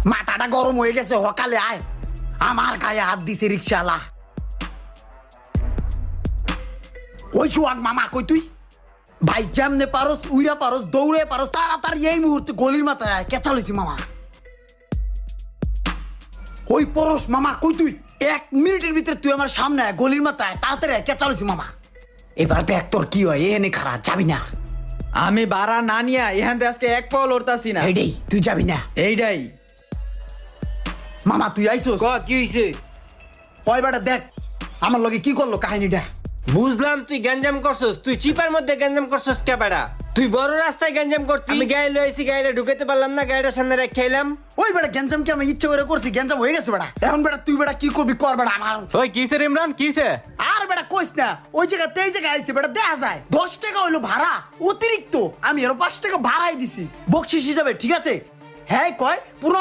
মাথাটা গরম হয়ে গেছে, সকালে আয়। আমার গায়ে হাত দিছে রিক্সাওয়ালা। ওই সোহাগ মামা কই তুই? ভাই যেমনে পারস উইরা পারস দৌড়ে পারস তাড়াতাড়ি এই মুহূর্তে গলির মাথায় আয়, কেঁচা লইছি মামা। ওই পরশ মামা কই তুই? 1 মিনিটের ভিতরে তুই আমার সামনে আয়, গলির মাথায় তাড়াতাড়ি আয়, কেঁচা লইছি মামা। এবার দেখ তোর কি হয়, এনে খারাপ যাবি না। আমি ভাড়া না নিয়া এখান থেকে আজকে এক পাও লড়তাছি না। এইটাই তুই যাবি না। এইটাই মামা তুই আইসোস? কি হইছে? ওই বেটা দেখ আমার লগে কি করলো কাহিনীটা। বুঝলাম তুই গ্যাঞ্জাম করছস, তুই চিপার মধ্যে গ্যাঞ্জাম করছস কে বেড়া? তুই বড় রাস্তায় গ্যাঞ্জাম করতি, আমি গাড়ি লইছি, গাড়িটা ঢুকাতে পারলাম না, গাড়িটা সামনে রেখে এলাম। ওই বেটা গ্যাঞ্জাম কি আমি ইচ্ছে করে করছি? গ্যাঞ্জাম হয়ে গেছে বেটা। এখন বেটা তুই বেটা কি করবি কর বেটা আমার। ওই কিসে রে ইমরান, কিসে? আর বেটা কইস না, ওই জায়গাতে এই জায়গায় আইছে বেটা, দেখা যায় 10 টাকা হইলো ভাড়া অতিরিক্ত, আমি আরো 5 টাকা ভাড়াই দিছি বকশিস হিসাবে, ঠিক আছে? হ্যাঁ কয় 15